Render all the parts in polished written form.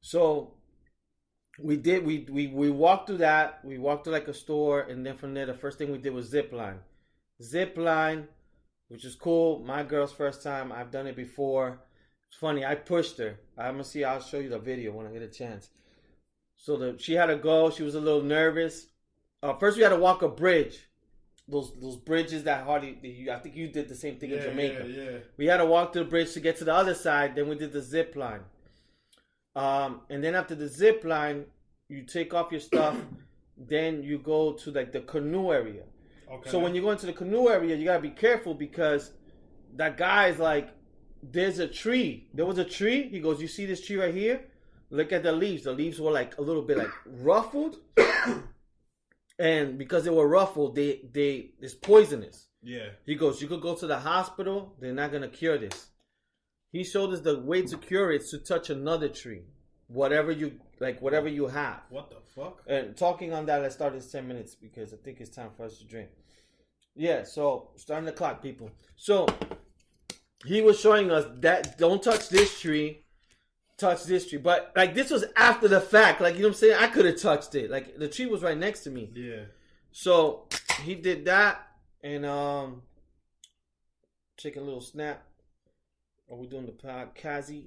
So we walked through that. We walked through like a store, and then from there, the first thing we did was zip line. Zip line, which is cool. My girl's first time. I've done it before. It's funny. I pushed her. I'll show you the video when I get a chance. So she had to go. She was a little nervous. First, we had to walk a bridge. Those bridges that hardly. I think you did the same thing in Jamaica. Yeah. We had to walk to the bridge to get to the other side. Then we did the zip line. And then after the zip line, you take off your stuff. Then you go to like the canoe area. Okay. So when you go into the canoe area, you gotta be careful because that guy's like, there's a tree. There was a tree. He goes, you see this tree right here? Look at the leaves. The leaves were like a little bit like ruffled. And because they were ruffled, it's poisonous. Yeah. He goes, you could go to the hospital. They're not gonna cure this. He showed us the way to cure it is to touch another tree, whatever you have. What the fuck? And talking on that, let's start in 10 minutes because I think it's time for us to drink. Yeah. So starting the clock, people. So he was showing us that don't touch this tree. Touch this tree, but like this was after the fact. Like, you know what I'm saying? I could have touched it. Like the tree was right next to me. Yeah. So he did that, and take a little snap. Are we doing the podcast?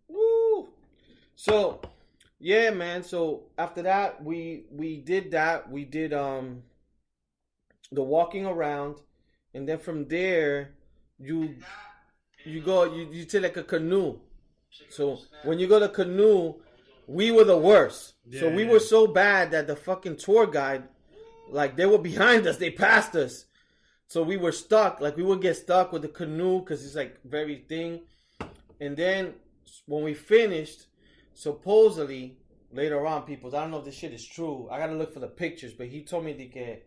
Woo! So yeah, man. So after that, we did that. We did the walking around, and then from there you go, you take like a canoe. So when you go to canoe, we were the worst. Yeah, so we were so bad that the fucking tour guide, like they were behind us, they passed us. So we were stuck. Like we would get stuck with the canoe because it's like very thin. And then when we finished, supposedly later on, people, I don't know if this shit is true. I gotta look for the pictures, but he told me that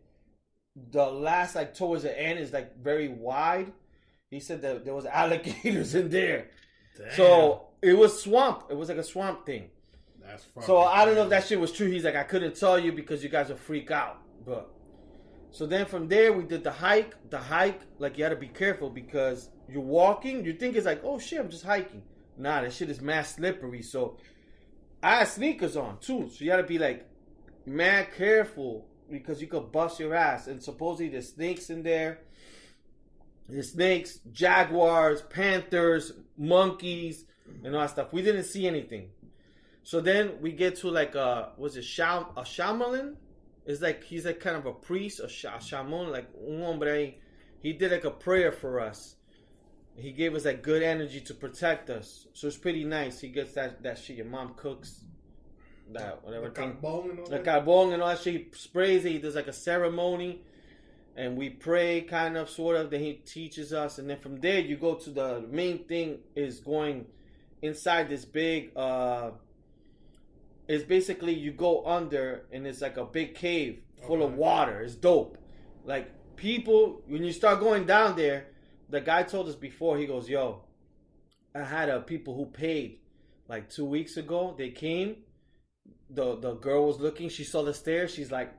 the last, like towards the end, is like very wide. He said that there was alligators in there. Damn. So it was swamp. It was like a swamp thing. That's so I don't know if that shit was true. He's like, I couldn't tell you because you guys would freak out. But so then from there we did the hike. The hike, like you had to be careful because you're walking. You think it's like, oh shit, I'm just hiking. Nah, that shit is mad slippery. So I had sneakers on too. So you had to be like mad careful because you could bust your ass. And supposedly there's snakes in there. There's snakes, jaguars, panthers, monkeys, and all that stuff. We didn't see anything. So then we get to like a shaman? It's like he's like kind of a priest, a shaman, like un hombre. He did like a prayer for us. He gave us like good energy to protect us. So it's pretty nice. He gets that shit your mom cooks. That whatever thing. The carbon and all that shit. He sprays it. He does like a ceremony. And we pray, kind of, sort of. Then he teaches us. And then from there, you go to the main thing is going inside this big... it's basically you go under and it's like a big cave full of water. It's dope. Like, people, when you start going down there, the guy told us before, he goes, yo, I had people who paid like 2 weeks ago. They came. The girl was looking. She saw the stairs. She's like,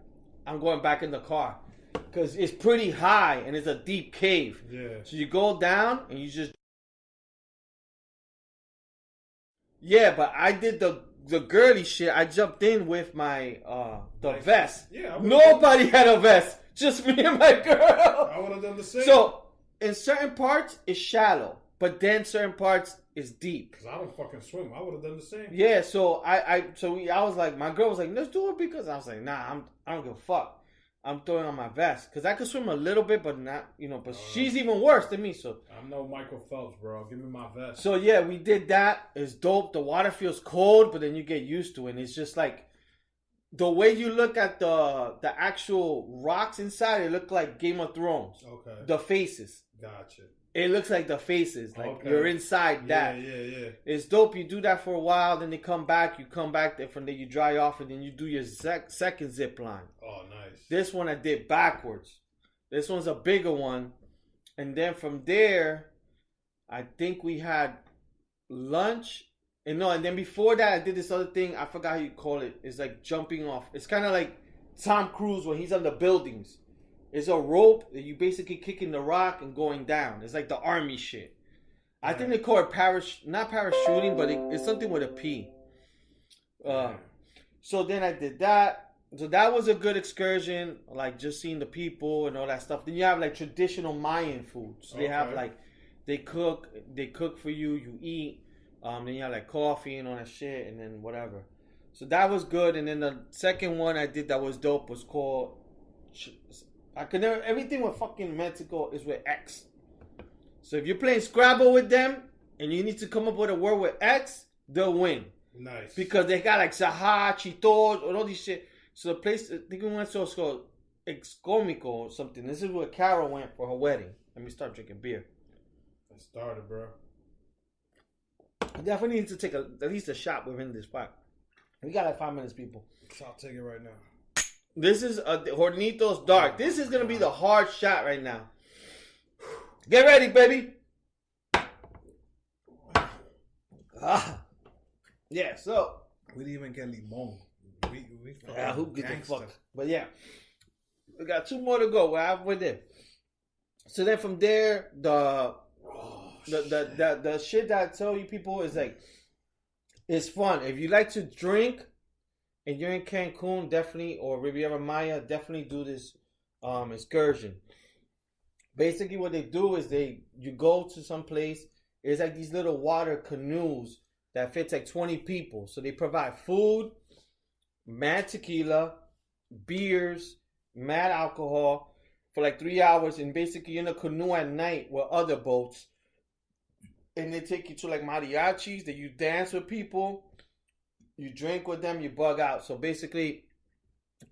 I'm going back in the car. Because it's pretty high and it's a deep cave. Yeah. So you go down and you just... Yeah, but I did the girly shit. I jumped in with my the vest. Yeah. Nobody had a vest. Just me and my girl. I would have done the same. So, in certain parts, it's shallow. But then certain parts, it's deep. Because I don't fucking swim. I would have done the same. Yeah, so I was like, my girl was like, let's do it because I was like, nah, I don't give a fuck. I'm throwing on my vest because I could swim a little bit, but not, but she's even worse than me. So I'm no Michael Phelps, bro. Give me my vest. So yeah, we did that. It's dope. The water feels cold, but then you get used to it. And it's just like the way you look at the actual rocks inside. It look like Game of Thrones. Okay. The faces. Gotcha. It looks like the faces. Like you're inside that. Yeah. It's dope. You do that for a while, then they come back. You come back, then from there you dry off, and then you do your second zip line. Oh, nice. This one I did backwards. This one's a bigger one. And then from there, I think we had lunch. And then before that, I did this other thing. I forgot how you call it. It's like jumping off. It's kind of like Tom Cruise when he's on the buildings. It's a rope that you basically kicking the rock and going down. It's like the army shit. I think they call it not parachuting, but it's something with a P. So then I did that. So that was a good excursion, like just seeing the people and all that stuff. Then you have like traditional Mayan food. So they have like, they cook for you, you eat. Then you have like coffee and all that shit, and then whatever. So that was good. And then the second one I did that was dope was called, everything with fucking Mexico is with X. So if you're playing Scrabble with them and you need to come up with a word with X, they'll win. Nice. Because they got like Saha, Chitos, all these shit. So the place, I think we went to, it's called Excomico or something. This is where Carol went for her wedding. Let me start drinking beer. I started, bro. I definitely need to take at least a shot within this spot. We got like 5 minutes, people. So I'll take it right now. This is Hornitos Dark. This is going to be the hard shot right now. Get ready, baby. Yeah, so. We didn't even get limon. Yeah, who gives a fuck? But yeah. We got 2 more to go. We're halfway there. So then from there, the shit that I tell you people is like, it's fun. If you like to drink and you're in Cancun, definitely, or Riviera Maya, definitely do this excursion. Basically what they do is you go to some place, it's like these little water canoes that fits like 20 people. So they provide food, mad tequila, beers, mad alcohol for like 3 hours, and basically you're in a canoe at night with other boats. And they take you to like mariachis, that you dance with people, you drink with them, you bug out. So basically,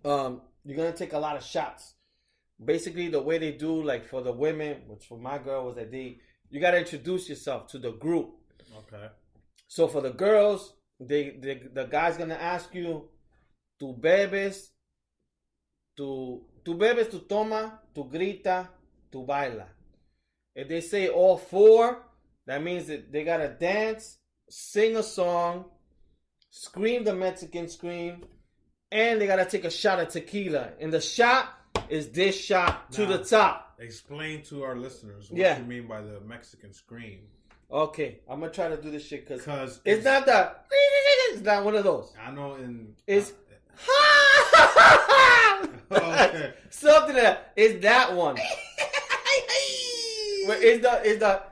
you're gonna take a lot of shots. Basically, the way they do, like for the women, which for my girl was that you gotta introduce yourself to the group. Okay. So for the girls, the guy's gonna ask you, tu bebes, tu toma, tu grita, tu baila. If they say all 4, that means that they gotta dance, sing a song, scream the Mexican scream, and they gotta take a shot of tequila. And the shot is this shot to the top. Explain to our listeners what you mean by the Mexican scream. Okay, I'm gonna try to do this shit because it's not that. It's not one of those. I know it's okay. Something that is that one. Is the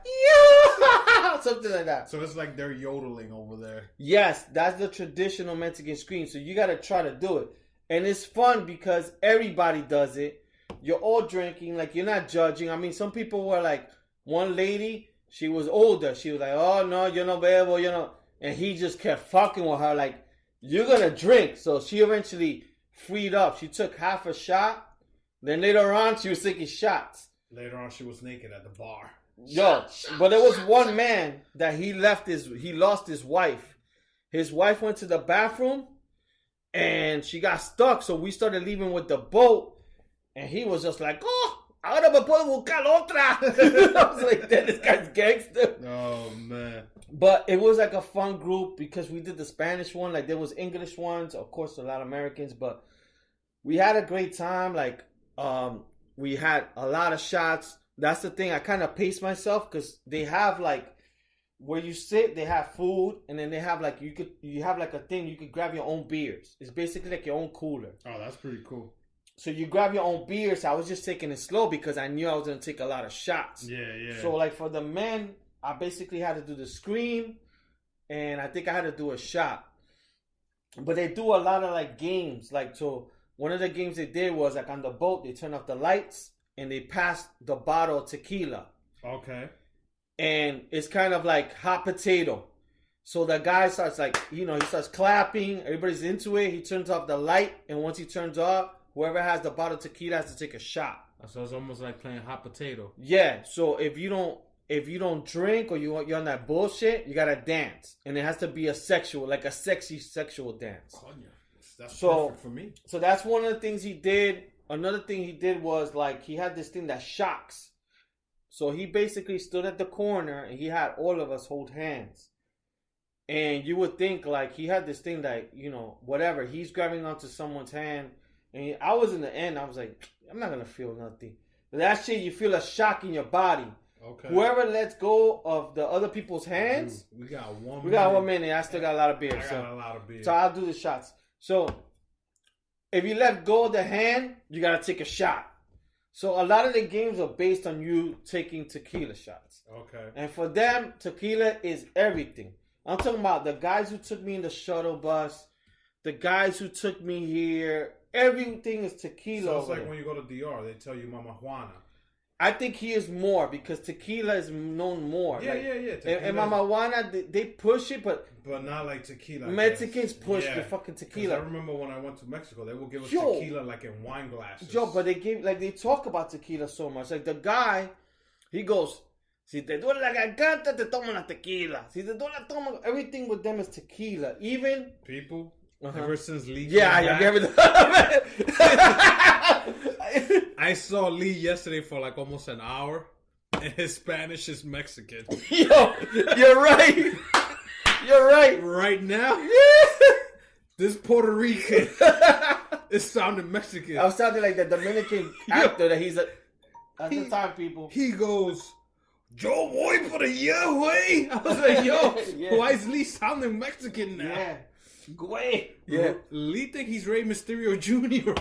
something like that. So it's like they're yodeling over there. Yes, that's the traditional Mexican scream. So you gotta try to do it. And it's fun because everybody does it. You're all drinking, like you're not judging. I mean, some people were like, one lady, she was older. She was like, oh no, yo no bebo, yo no. And he just kept fucking with her like, you're gonna drink. So she eventually freed up. She took half a shot. Then later on, she was taking shots. Later on, she was naked at the bar. Yo, but there was one man that he lost his wife. His wife went to the bathroom and she got stuck. So we started leaving with the boat and he was just like, oh, ahora me puedo buscar otra. I was like, this guy's gangster. Oh, man. But it was like a fun group because we did the Spanish one. Like there was English ones, of course, a lot of Americans, but we had a great time. Like, we had a lot of shots. That's the thing. I kind of paced myself because they have like where you sit, they have food, and then they have like you have like a thing you could grab your own beers. It's basically like your own cooler. Oh, that's pretty cool. So you grab your own beers. I was just taking it slow because I knew I was gonna take a lot of shots. Yeah. So like for the men, I basically had to do the scream, and I think I had to do a shot. But they do a lot of like games. Like so, one of the games they did was like on the boat, they turn off the lights. And they passed the bottle of tequila. Okay. And it's kind of like hot potato. So the guy starts like, he starts clapping. Everybody's into it. He turns off the light. And once he turns off, whoever has the bottle of tequila has to take a shot. So it's almost like playing hot potato. Yeah. So if you don't drink or you're on that bullshit, you got to dance. And it has to be a sexy sexual dance. That's perfect for me. So that's one of the things he did. Another thing he did was like he had this thing that shocks. So he basically stood at the corner and he had all of us hold hands. And you would think like he had this thing that, whatever, he's grabbing onto someone's hand. And I was in the end, I was like, I'm not going to feel nothing. But that shit, you feel a shock in your body. Okay. Whoever lets go of the other people's hands. Dude, we got 1 minute. We got 1 minute. I still got a lot of beer. I got a lot of beer. So I'll do the shots. So if you let go of the hand, you got to take a shot. So a lot of the games are based on you taking tequila shots. Okay. And for them, tequila is everything. I'm talking about the guys who took me in the shuttle bus, the guys who took me here. Everything is tequila. So it's like when you go to DR, they tell you Mama Juana. I think he is more because tequila is known more. Yeah, like, yeah. And Mama Juana, they push it, but not like tequila. Mexicans push the fucking tequila. I remember when I went to Mexico, they would give us tequila like in wine glasses. But they talk about tequila so much. Like the guy, he goes, si te duele la garganta, te toman la tequila. Si te duele la toma, everything with them is tequila. Even people, ever since Lee. I saw Lee yesterday for like almost an hour, and his Spanish is Mexican. Yo, you're right. You're right. Right now, this Puerto Rican is sounding Mexican. I was sounding like the Dominican actor that he's at the time, people. He goes, yo voy por allá, güey. I was like, yo, why is Lee sounding Mexican now? Yeah. Güey. Yeah. Lee think he's Rey Mysterio Jr.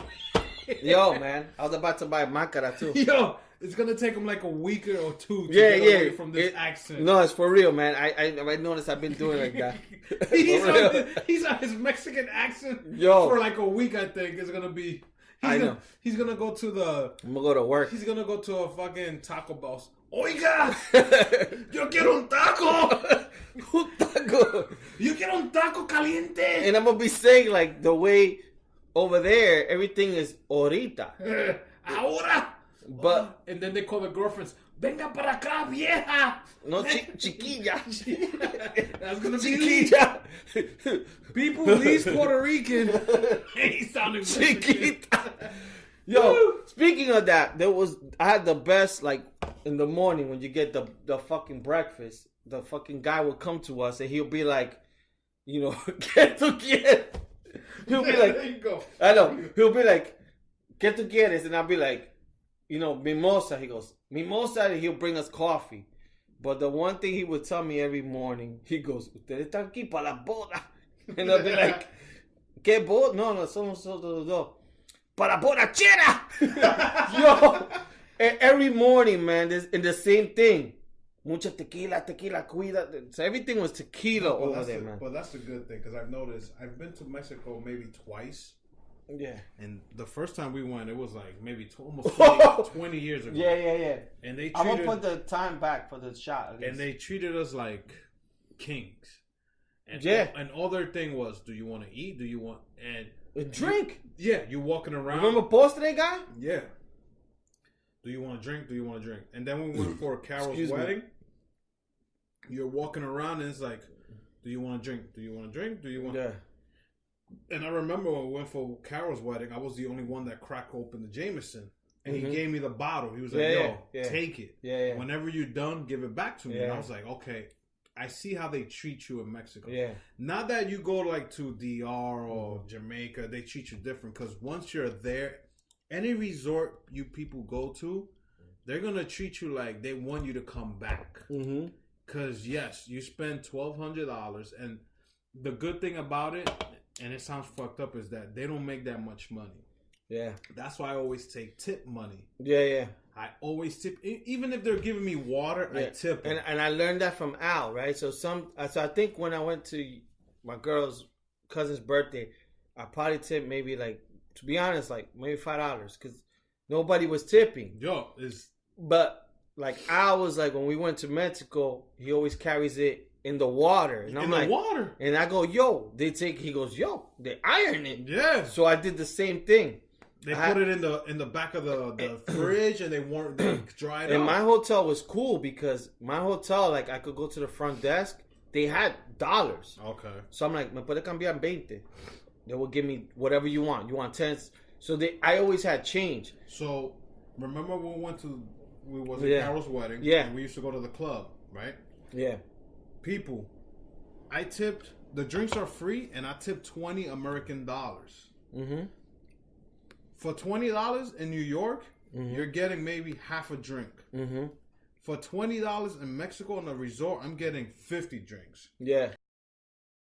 Yo, man, I was about to buy Macara too. Yo, it's gonna take him like a week or two to get away from this accent. No, it's for real, man. I noticed I've been doing like that. he's on his Mexican accent for like a week. I think it's gonna be. He's gonna go to the. I'm gonna go to work. He's gonna go to a fucking Taco Bell. Oiga, yo quiero un taco. Un taco. Yo quiero un taco caliente. And I'm gonna be saying like the way. Over there, everything is ahorita. Ahora. But and then they call the girlfriends. Venga para acá, vieja. No, chiquilla. That's gonna be chiquilla. People, Lee's Puerto Rican. He's sounding chiquita. Yo, speaking of that, I had the best like in the morning when you get the fucking breakfast. The fucking guy will come to us and he'll be like, ¿qué tú quieres? He'll be like, there you go. I know. He'll be like, ¿qué tú quieres? And I'll be like, mimosa. He goes, mimosa, and he'll bring us coffee. But the one thing he would tell me every morning, he goes, ustedes están aquí para la boda. And I'll be like, ¿qué boda? No, somos nosotros dos. Para borrachera! Yo, and every morning, man, in the same thing. Mucha tequila, cuida. So everything was tequila over there, man. But that's the good thing, because I've noticed, I've been to Mexico maybe twice. Yeah. And the first time we went, it was like maybe almost 20 years ago. Yeah. And I'm going to put the time back for the shot. And they treated us like kings. And and all their thing was, do you want to eat? Do you want... And drink. Yeah, you walking around. Remember Postre guy? Yeah. Do you want to drink? Do you want to drink? And then when we went for Carol's wedding, you're walking around and it's like, do you want to drink? Do you want to drink? Do you want? Yeah. And I remember when we went for Carol's wedding, I was the only one that cracked open the Jameson, and he gave me the bottle. He was like, take it. Yeah. Whenever you're done, give it back to me. And I was like, okay, I see how they treat you in Mexico. Yeah. Not that you go like to DR or Jamaica, they treat you different, because once you're there, any resort you people go to, they're going to treat you like they want you to come back. Because, yes, you spend $1,200. And the good thing about it, and it sounds fucked up, is that they don't make that much money. Yeah. That's why I always take tip money. Yeah. I always tip. Even if they're giving me water, I tip them. And I learned that from Al, right? So I think when I went to my girl's cousin's birthday, I probably tipped maybe like, to be honest, like maybe $5 because nobody was tipping. But like Al was like, when we went to Mexico, he always carries it in the water, and I'm like, water. And I go, yo, they take. He goes, yo, they iron it. Yeah. So I did the same thing. They put it in the back of the fridge, and they dried out. And my hotel was cool because my hotel, like, I could go to the front desk. They had dollars. Okay. So I'm like, me puede cambiar 20. They will give me whatever you want. You want 10s. So I always had change. So remember when we was at Carol's wedding? Yeah. And we used to go to the club, right? Yeah. People, I tipped. The drinks are free, and I tipped $20 American dollars. Mm-hmm. For $20 in New York, you're getting maybe half a drink. Mm-hmm. For $20 in Mexico in a resort, I'm getting 50 drinks. Yeah.